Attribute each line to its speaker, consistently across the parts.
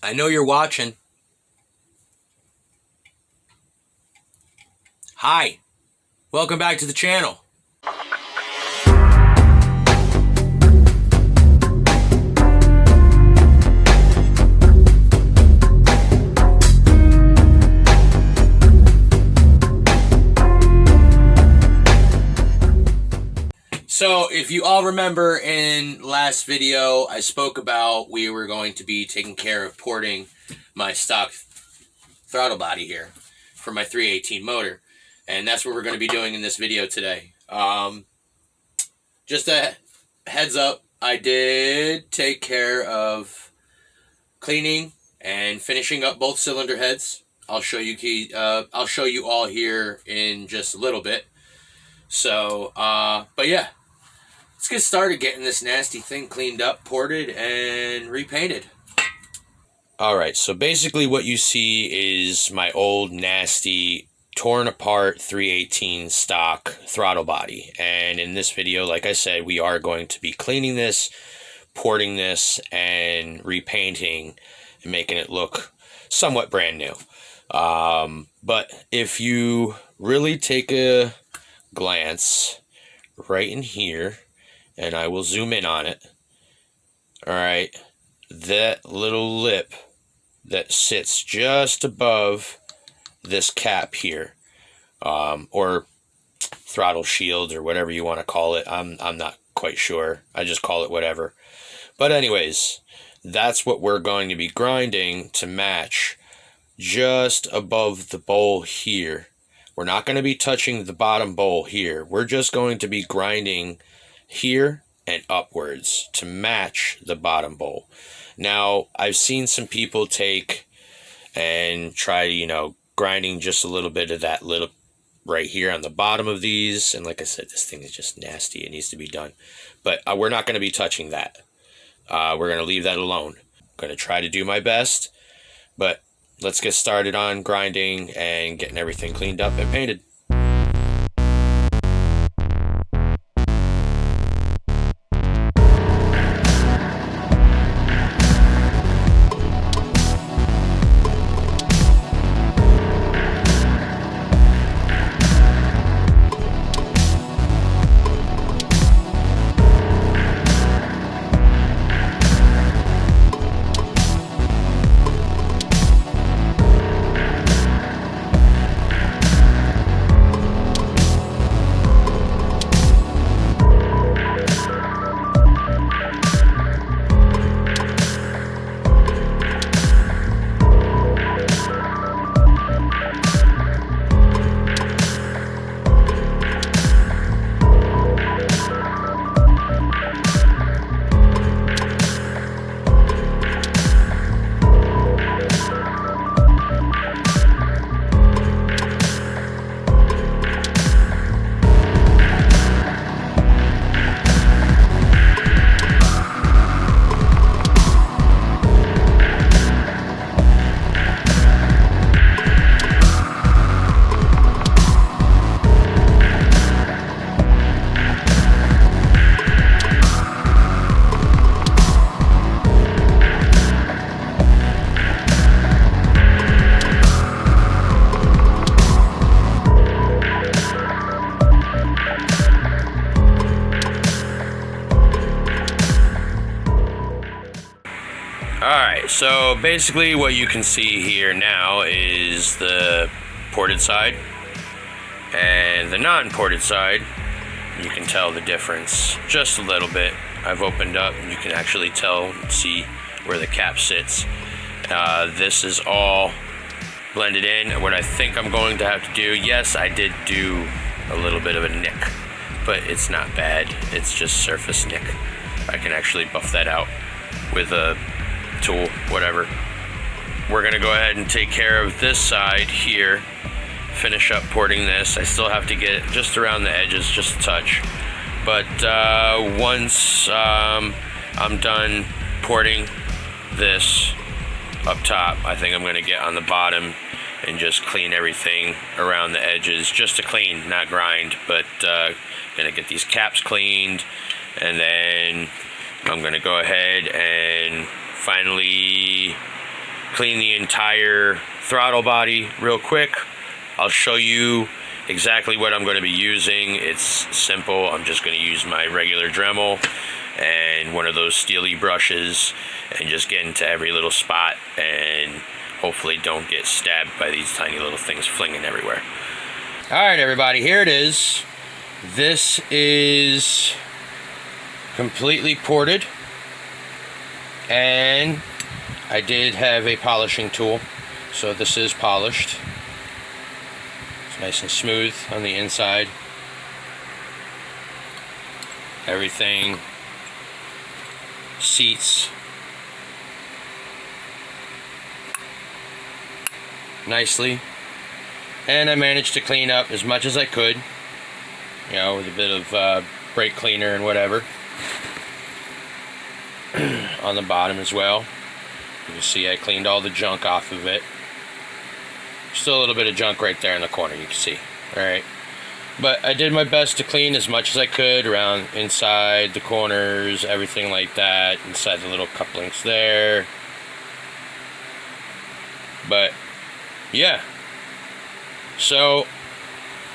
Speaker 1: I know you're watching. Hi, welcome back to the channel. So if you all remember in last video, I spoke about we were going to be taking care of porting my stock throttle body here for my 318 motor. And that's what we're going to be doing in this video today. Just a heads up, I did take care of cleaning and finishing up both cylinder heads. I'll show you all here in just a little bit. So, but yeah. Let's get started getting this nasty thing cleaned up, ported, and repainted. Alright, so basically what you see is my old, nasty, torn apart 318 stock throttle body. And in this video, like I said, we are going to be cleaning this, porting this, and repainting, and making it look somewhat brand new. But if you really take a glance right in here, and I will zoom in on it. Alright, that little lip that sits just above this cap here, or throttle shield, or whatever you want to call it. I'm not quite sure. I just call it whatever. But anyways, that's what we're going to be grinding to match just above the bowl here. We're not going to be touching the bottom bowl here. We're just going to be grinding here and upwards to match the bottom bowl. Now, I've seen some people take and try, grinding just a little bit of that little right here on the bottom of these. And like I said, this thing is just nasty. It needs to be done. But we're not going to be touching that. We're going to leave that alone. I'm going to try to do my best. But let's get started on grinding and getting everything cleaned up and painted. Alright, so basically what you can see here now is the ported side and the non-ported side. You can tell the difference just a little bit. I've opened up and you can actually tell and see where the cap sits. This is all blended in. What I think I'm going to have to do, yes, I did do a little bit of a nick, but it's not bad. It's just surface nick. I can actually buff that out with a tool, whatever. We're gonna go ahead and take care of this side here, finish up porting this. I still have to get it just around the edges, just a touch, but once I'm done porting this up top, I think I'm gonna get on the bottom and just clean everything around the edges, just to clean, not grind, but gonna get these caps cleaned, and then I'm gonna go ahead and finally clean the entire throttle body real quick. I'll show you exactly what I'm going to be using. It's simple. I'm just going to use my regular Dremel and one of those steely brushes and just get into every little spot and hopefully don't get stabbed by these tiny little things flinging everywhere. Alright everybody, here it is. This is completely ported, and I did have a polishing tool, so this is polished. It's nice and smooth on the inside. Everything seats nicely, and I managed to clean up as much as I could, you know, with a bit of brake cleaner and whatever on the bottom as well. You can see I cleaned all the junk off of it. Still a little bit of junk right there in the corner, you can see. Alright, but I did my best to clean as much as I could around inside the corners, everything like that, inside the little couplings there. But yeah, so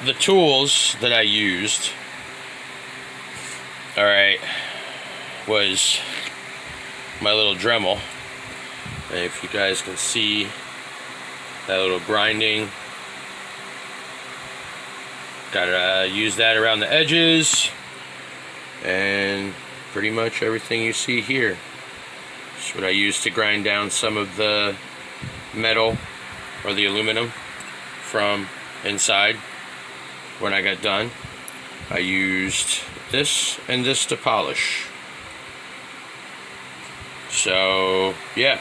Speaker 1: the tools that I used, alright, was my little Dremel. And if you guys can see that little grinding, gotta use that around the edges, and pretty much everything you see here. That's what I used to grind down some of the metal or the aluminum from inside. When I got done, I used this and this to polish. So yeah,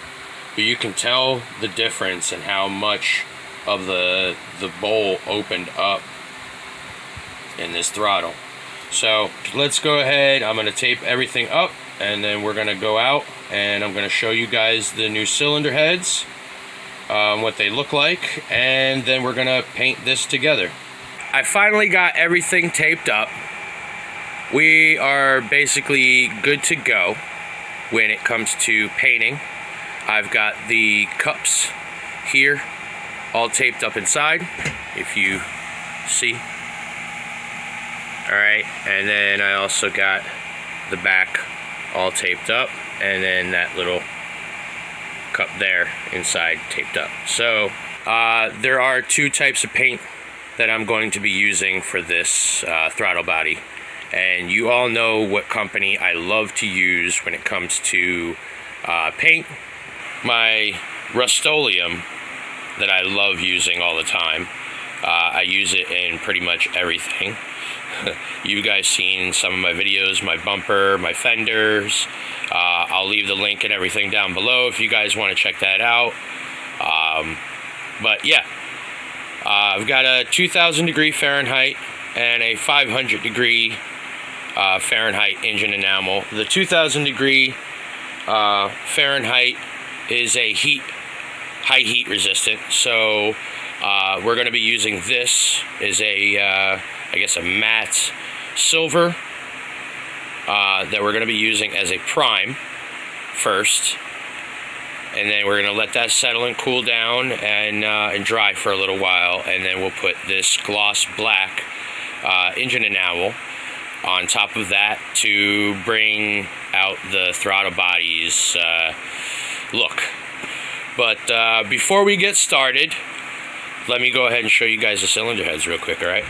Speaker 1: but you can tell the difference in how much of the bowl opened up in this throttle. So let's go ahead. I'm going to tape everything up, and then we're going to go out and I'm going to show you guys the new cylinder heads, what they look like, and then we're going to paint this together. I finally got everything taped up. We are basically good to go when it comes to painting. I've got the cups here all taped up inside, if you see. Alright, and then I also got the back all taped up, and then that little cup there inside taped up. So there are two types of paint that I'm going to be using for this throttle body, and you all know what company I love to use when it comes to paint. My Rust-Oleum that I love using all the time, I use it in pretty much everything. You guys seen some of my videos, my bumper, my fenders. I'll leave the link and everything down below if you guys want to check that out. But yeah, I've got a 2000 degree Fahrenheit and a 500 degree Fahrenheit engine enamel. The 2000 degree Fahrenheit is a high heat resistant, so we're going to be using this as a I guess a matte silver that we're going to be using as a prime first, and then we're going to let that settle and cool down and dry for a little while, and then we'll put this gloss black engine enamel on top of that to bring out the throttle body's look. But before we get started, let me go ahead and show you guys the cylinder heads real quick, alright?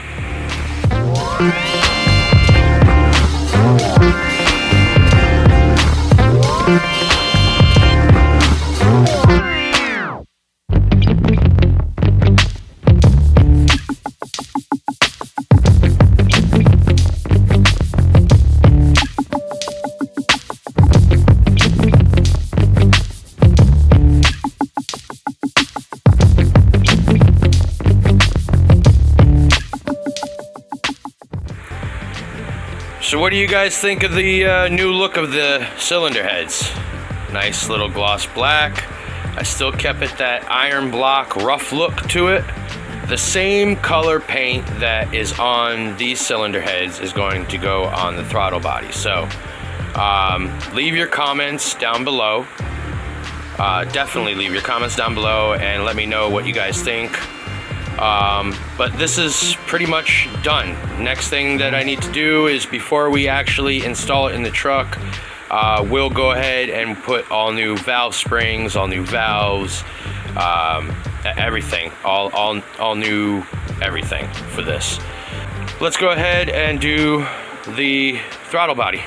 Speaker 1: So what do you guys think of the new look of the cylinder heads? Nice little gloss black. I still kept it that iron block rough look to it. The same color paint that is on these cylinder heads is going to go on the throttle body. So leave your comments down below
Speaker 2: definitely leave your comments down below and let me know what you guys think. But this is pretty much done. Next thing that I need to do is, before we actually install it in the truck, we'll go ahead and put all new valve springs, all new valves, everything, all new everything for this. Let's go ahead and do the throttle body.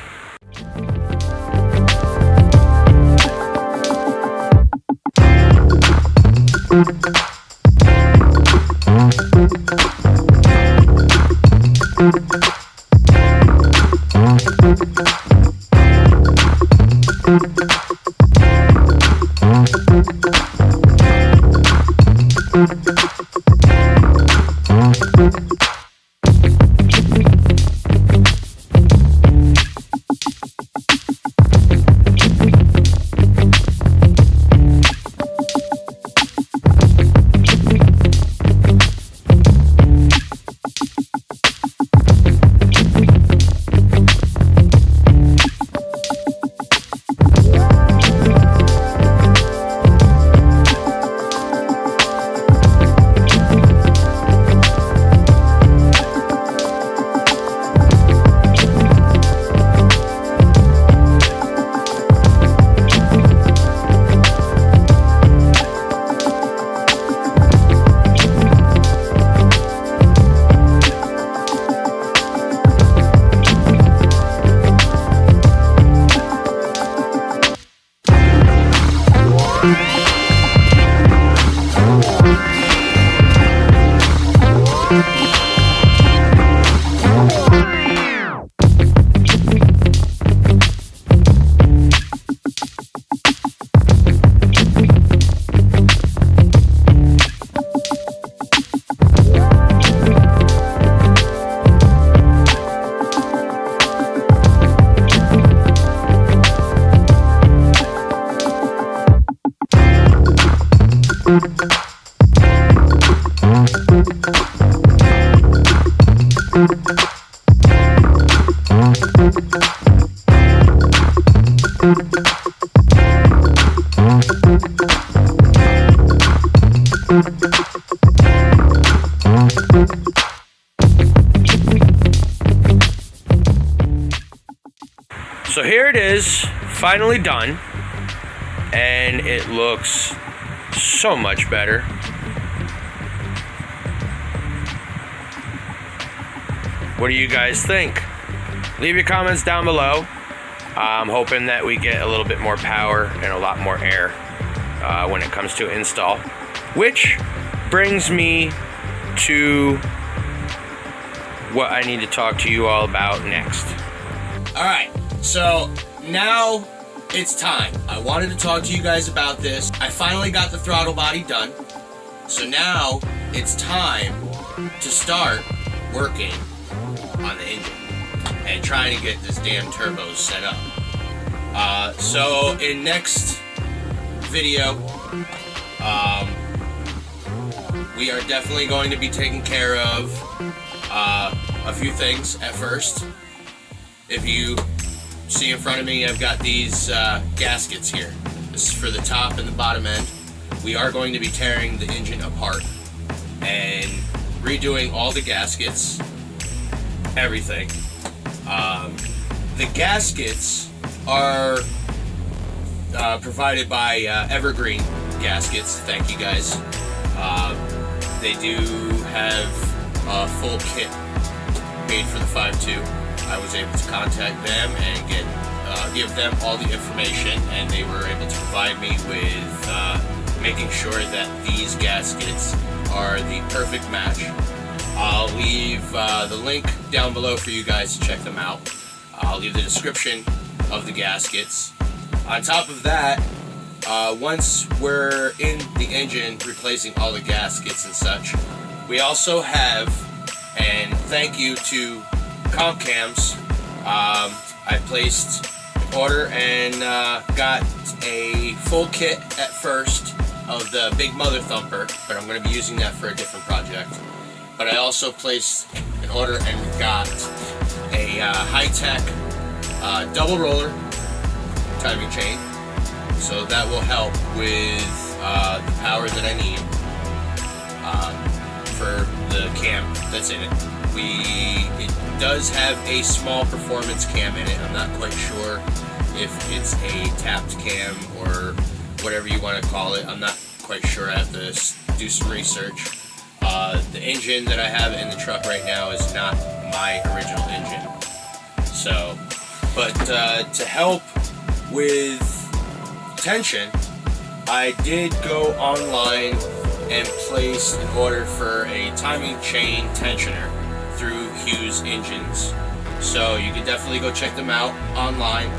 Speaker 2: So here it is, finally done, and it looks so much better. What do you guys think? Leave your comments down below. I'm hoping that we get a little bit more power and a lot more air when it comes to install. Which brings me to what I need to talk to you all about next.
Speaker 1: Alright, so now it's time. I wanted to talk to you guys about this. I finally got the throttle body done. So now it's time to start working on the engine and trying to get this damn turbos set up. So in next video, we are definitely going to be taking care of a few things at first. If you see in front of me, I've got these gaskets here. This is for the top and the bottom end. We are going to be tearing the engine apart and redoing all the gaskets, everything. The gaskets are provided by Evergreen Gaskets. Thank you guys. They do have a full kit made for the 5.2. I was able to contact them and give them all the information, and they were able to provide me with making sure that these gaskets are the perfect match. I'll leave the link down below for you guys to check them out. I'll leave the description of the gaskets. On top of that, once we're in the engine replacing all the gaskets and such, we also have, and thank you to Camshaft, I placed an order and got a full kit at first of the big mother thumper, but I'm going to be using that for a different project. But I also placed an order and got a high-tech double roller timing chain, so that will help with the power that I need for the cam that's in it. It does have a small performance cam in it. I'm not quite sure if it's a tapped cam or whatever you want to call it. I'm not quite sure. I have to do some research. The engine that I have in the truck right now is not my original engine. So, but to help with tension, I did go online and place an order for a timing chain tensioner through Hughes Engines. So you can definitely go check them out online.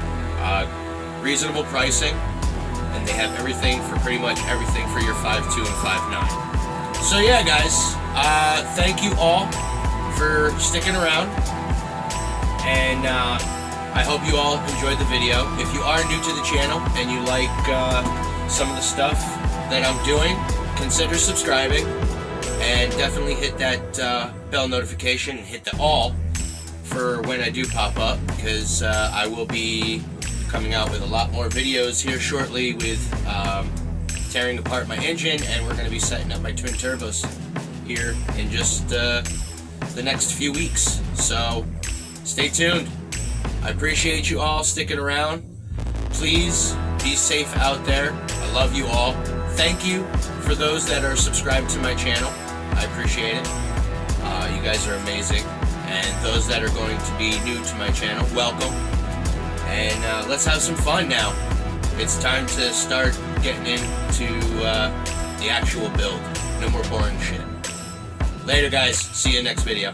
Speaker 1: Reasonable pricing, and they have everything for pretty much everything for your 5.2 and 5.9. So yeah, guys, thank you all for sticking around, and I hope you all enjoyed the video. If you are new to the channel and you like some of the stuff that I'm doing, consider subscribing, and definitely hit that bell notification and hit the all for when I do pop up, because I will be coming out with a lot more videos here shortly with tearing apart my engine, and we're going to be setting up my twin turbos here in just the next few weeks. So stay tuned. I appreciate you all sticking around. Please be safe out there. I love you all. Thank you for those that are subscribed to my channel. I appreciate it. You guys are amazing. And those that are going to be new to my channel, welcome. And let's have some fun now. It's time to start getting into the actual build. No more boring shit. Later, guys. See you next video.